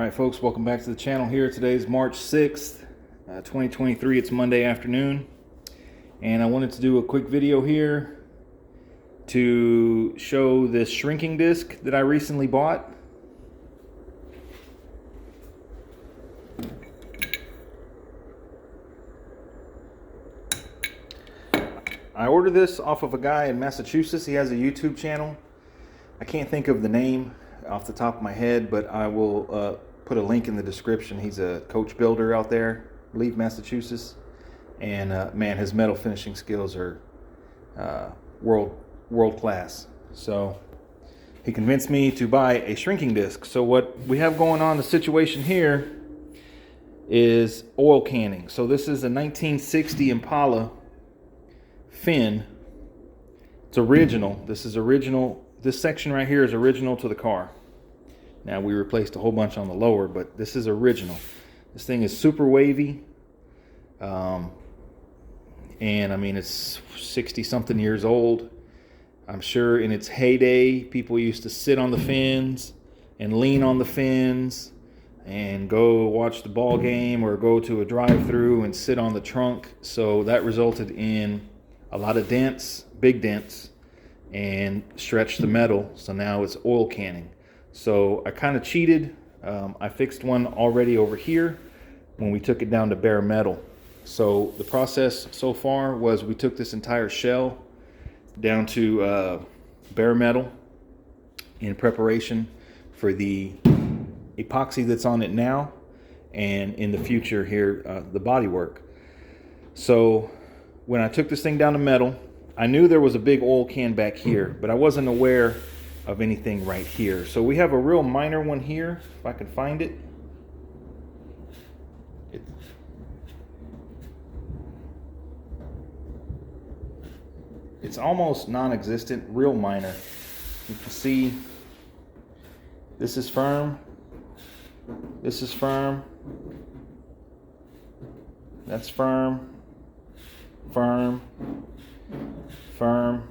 Alright folks, welcome back to the channel here. Today is March 6th, 2023. It's Monday afternoon. And I wanted to do a quick video here to show this shrinking disc that I recently bought. I ordered this off of a guy in Massachusetts. He has a YouTube channel. I can't think of the name off the top of my head, but I will put a link in the description. He's a coach builder out there, I believe Massachusetts, and man, his metal finishing skills are world class. So he convinced me to buy a shrinking disc. So what we have going on, the situation here is oil canning. So this is a 1960 Impala fin. It's original. This is original. This section right here is original to the car. Now we replaced a whole bunch on the lower, but this is original. This thing is super wavy. And I mean, it's 60 something years old. I'm sure in its heyday, people used to sit on the fins and lean on the fins and go watch the ball game or go to a drive-through and sit on the trunk. So that resulted in a lot of dents, big dents, and stretched the metal. So now it's oil canning. So I kind of cheated. I fixed one already over here when we took it down to bare metal. So the process so far was we took this entire shell down to bare metal in preparation for the epoxy that's on it now, and in the future here, the bodywork. So when I took this thing down to metal, I knew there was a big oil can back here, but I wasn't aware of anything right here. So we have a real minor one here, if I can find it. It's almost non-existent, real minor. You can see this is firm, this is firm, that's firm, firm, firm,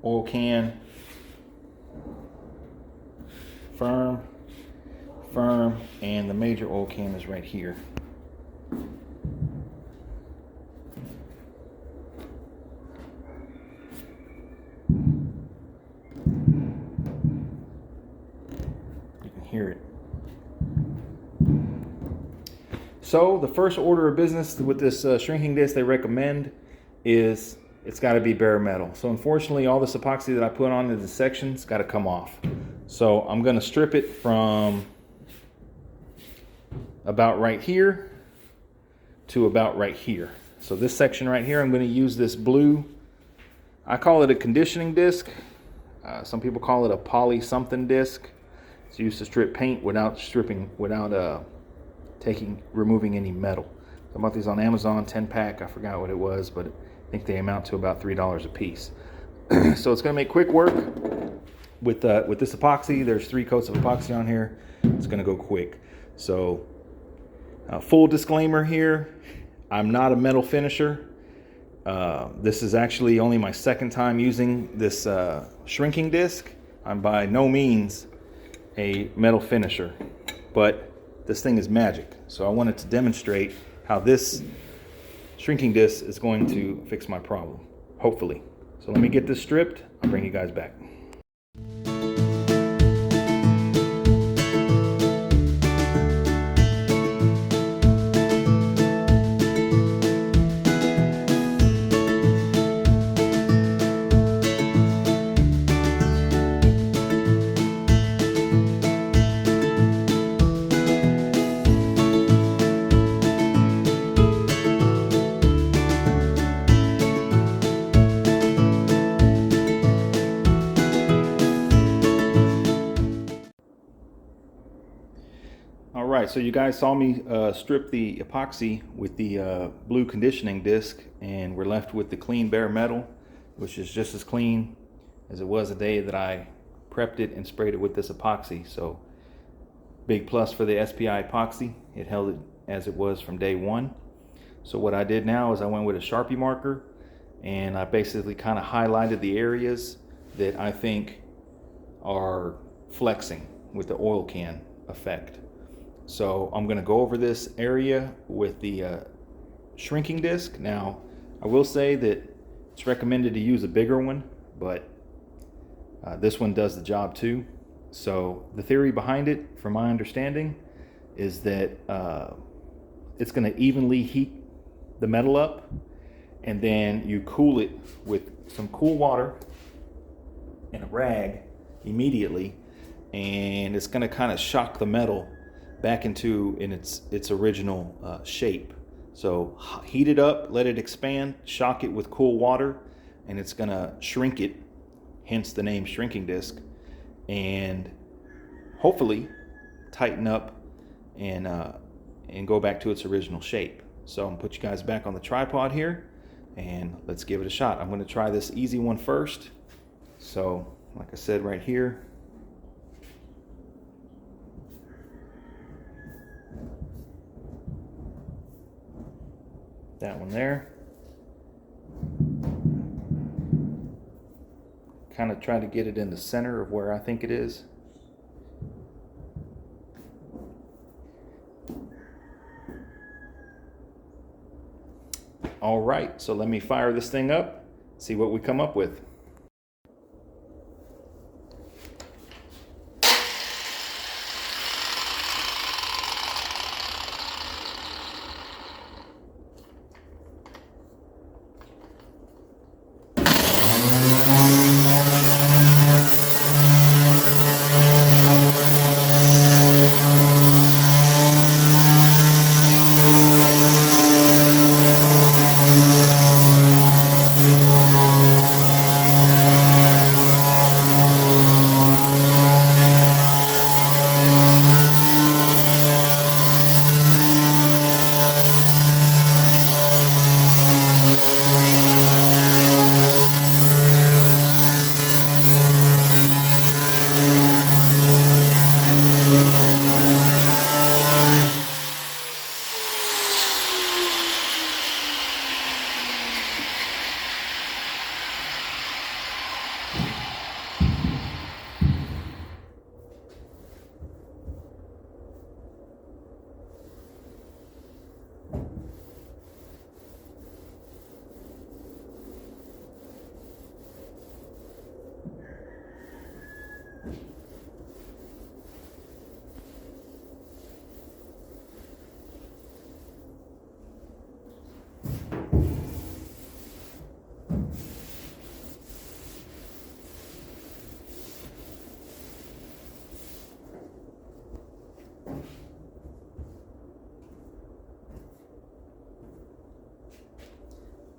oil can, firm, firm, and the major oil can is right here. You can hear it. So the first order of business with this shrinking disc they recommend is it's got to be bare metal. So unfortunately, all this epoxy that I put on in the section's got to come off. So I'm going to strip it from about right here to about right here. So this section right here, I'm going to use this blue, I call it a conditioning disc. Some people call it a poly something disc. It's used to strip paint without removing any metal. I bought these on Amazon, 10-pack. I forgot what it was, but I think they amount to about $3 a piece. So it's going to make quick work with this epoxy. There's 3 coats of epoxy on here. It's going to go quick. So full disclaimer here, I'm not a metal finisher. This is actually only my second time using this shrinking disc. I'm by no means a metal finisher, but this thing is magic. So I wanted to demonstrate how this shrinking disc is going to fix my problem, hopefully. So let me get this stripped. I'll bring you guys back. Alright, so you guys saw me strip the epoxy with the blue conditioning disc, and we're left with the clean bare metal, which is just as clean as it was the day that I prepped it and sprayed it with this epoxy. So big plus for the SPI epoxy. It held it as it was from day one. So what I did now is I went with a Sharpie marker and I basically kind of highlighted the areas that I think are flexing with the oil can effect. So I'm going to go over this area with the shrinking disc. Now, I will say that it's recommended to use a bigger one, but this one does the job too. So the theory behind it, from my understanding, is that it's going to evenly heat the metal up, and then you cool it with some cool water and a rag immediately, and it's going to kind of shock the metal back into its original shape. So heat it up, let it expand, shock it with cool water, and it's going to shrink it, hence the name shrinking disc, and hopefully tighten up and go back to its original shape. So I'm gonna put you guys back on the tripod here, and let's give it a shot. I'm gonna try this easy one first. So like I said, right here, that one there. Kind of try to get it in the center of where I think it is. All right, so let me fire this thing up, see what we come up with.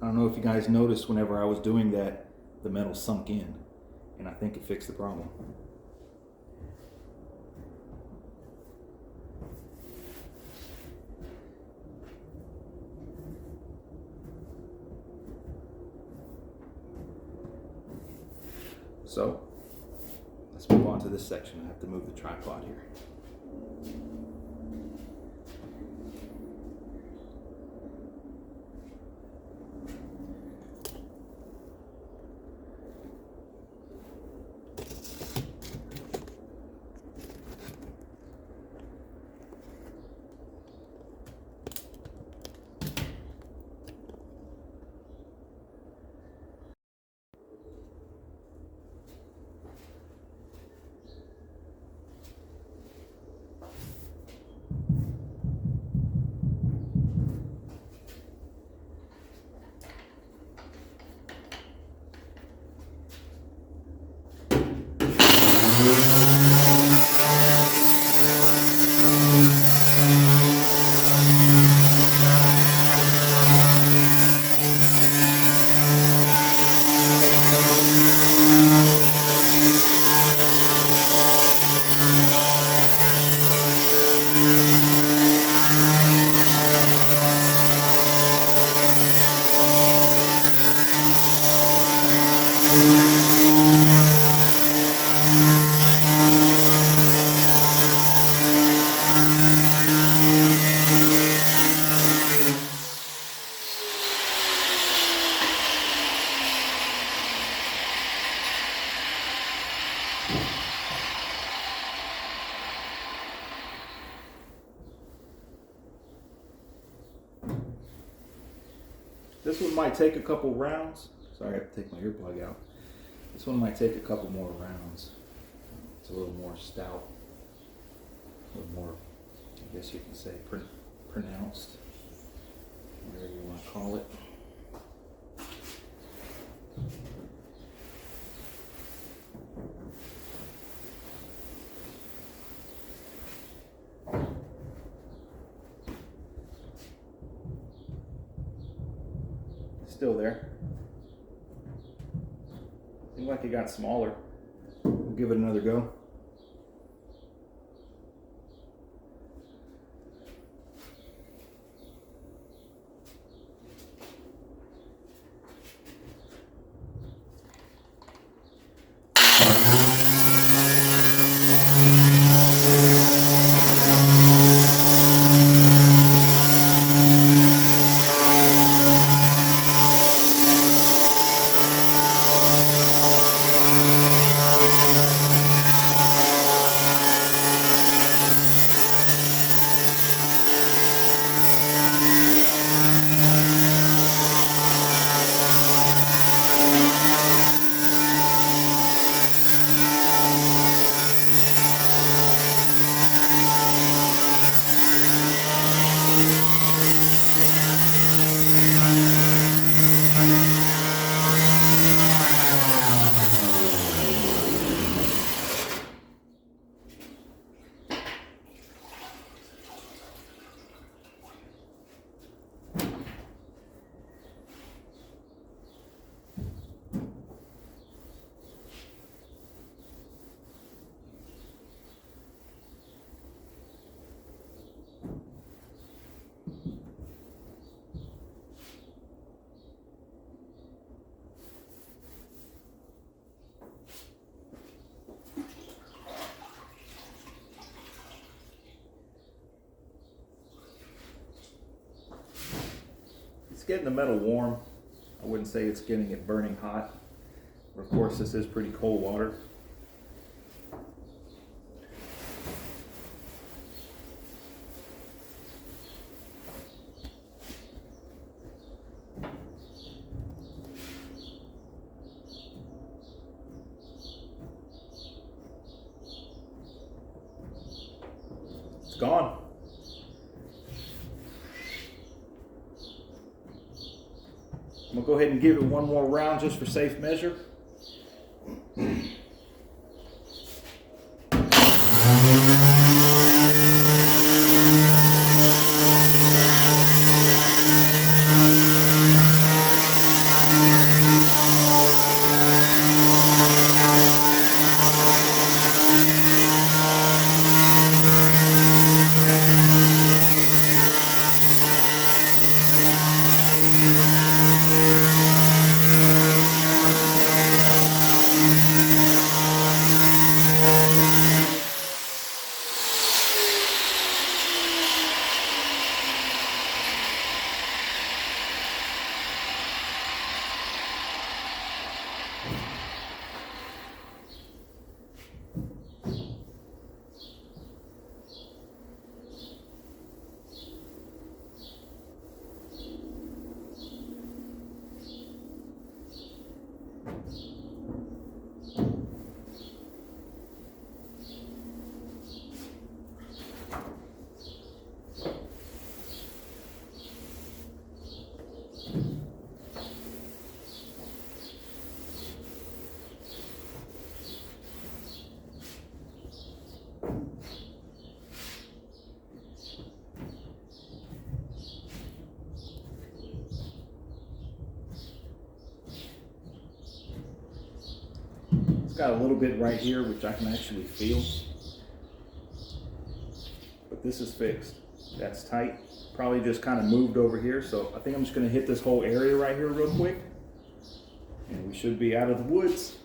I don't know if you guys noticed, whenever I was doing that, the metal sunk in, and I think it fixed the problem. So let's move on to this section. I have to move the tripod here. This one might take a couple rounds. Sorry, I have to take my earplug out. This one might take a couple more rounds. It's a little more stout, a little more, I guess you can say, pronounced, whatever you want to call it. Still there. Seems like it got smaller. We'll give it another go. It's getting the metal warm. I wouldn't say it's getting it burning hot. But of course, this is pretty cold water. It's gone. I'm gonna go ahead and give it one more round just for safe measure. Got a little bit right here, which I can actually feel, but this is fixed. That's tight. Probably just kind of moved over here, so I think I'm just going to hit this whole area right here real quick, and we should be out of the woods.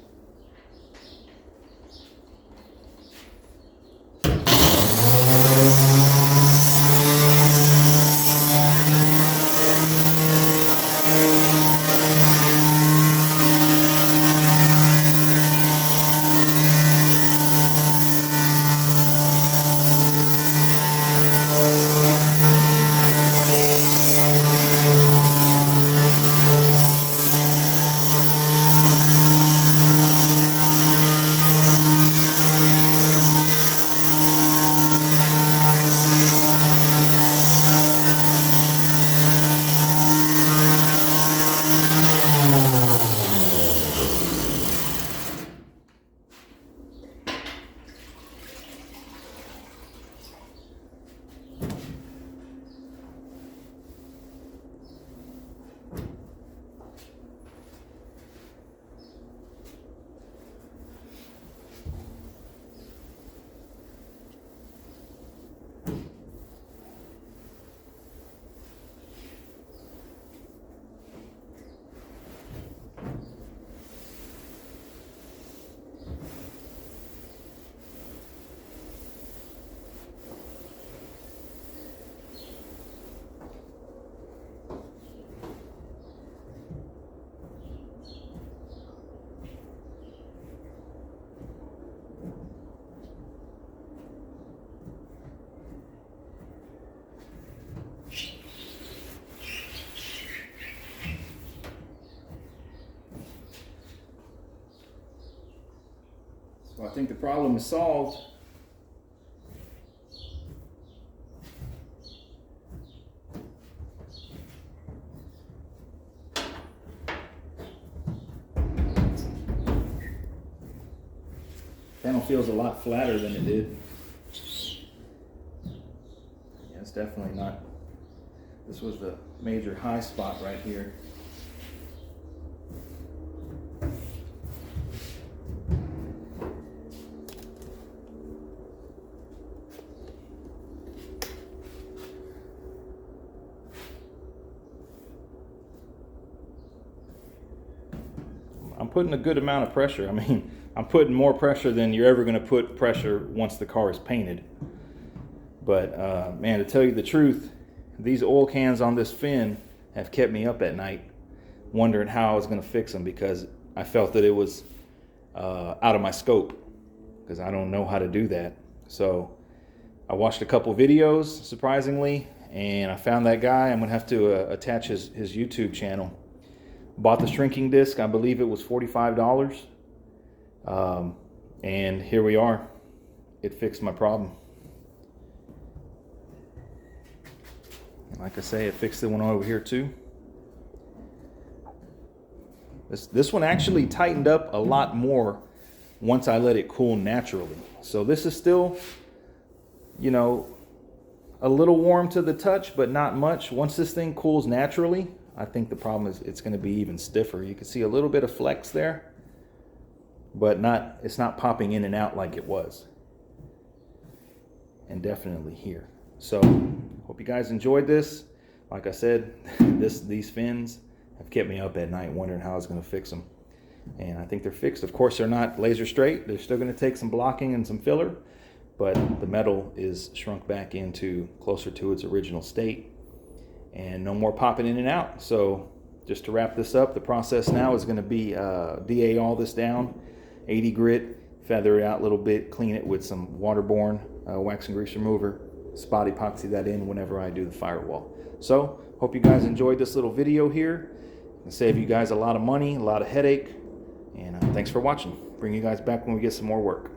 So I think the problem is solved. Panel feels a lot flatter than it did. Yeah, it's definitely not. This was the major high spot right here. I'm putting a good amount of pressure. I mean, I'm putting more pressure than you're ever going to put pressure once the car is painted. But man, to tell you the truth, these oil cans on this fin have kept me up at night wondering how I was going to fix them, because I felt that it was out of my scope, because I don't know how to do that. So I watched a couple videos, surprisingly, and I found that guy. I'm going to have to attach his YouTube channel. Bought the shrinking disc. I believe it was $45. And here we are. It fixed my problem. And like I say, it fixed the one over here too. This one actually tightened up a lot more once I let it cool naturally. So this is still, you know, a little warm to the touch, but not much. Once this thing cools naturally, I think the problem is it's going to be even stiffer. You can see a little bit of flex there, but it's not popping in and out like it was. And definitely here. So hope you guys enjoyed this. Like I said, these fins have kept me up at night wondering how I was going to fix them. And I think they're fixed. Of course, they're not laser straight. They're still going to take some blocking and some filler, but the metal is shrunk back into closer to its original state. And no more popping in and out. So just to wrap this up, the process now is going to be DA all this down, 80 grit, feather it out a little bit, clean it with some waterborne wax and grease remover, spot epoxy that in whenever I do the firewall. So hope you guys enjoyed this little video here. It'll save you guys a lot of money, a lot of headache, and thanks for watching. Bring you guys back when we get some more work.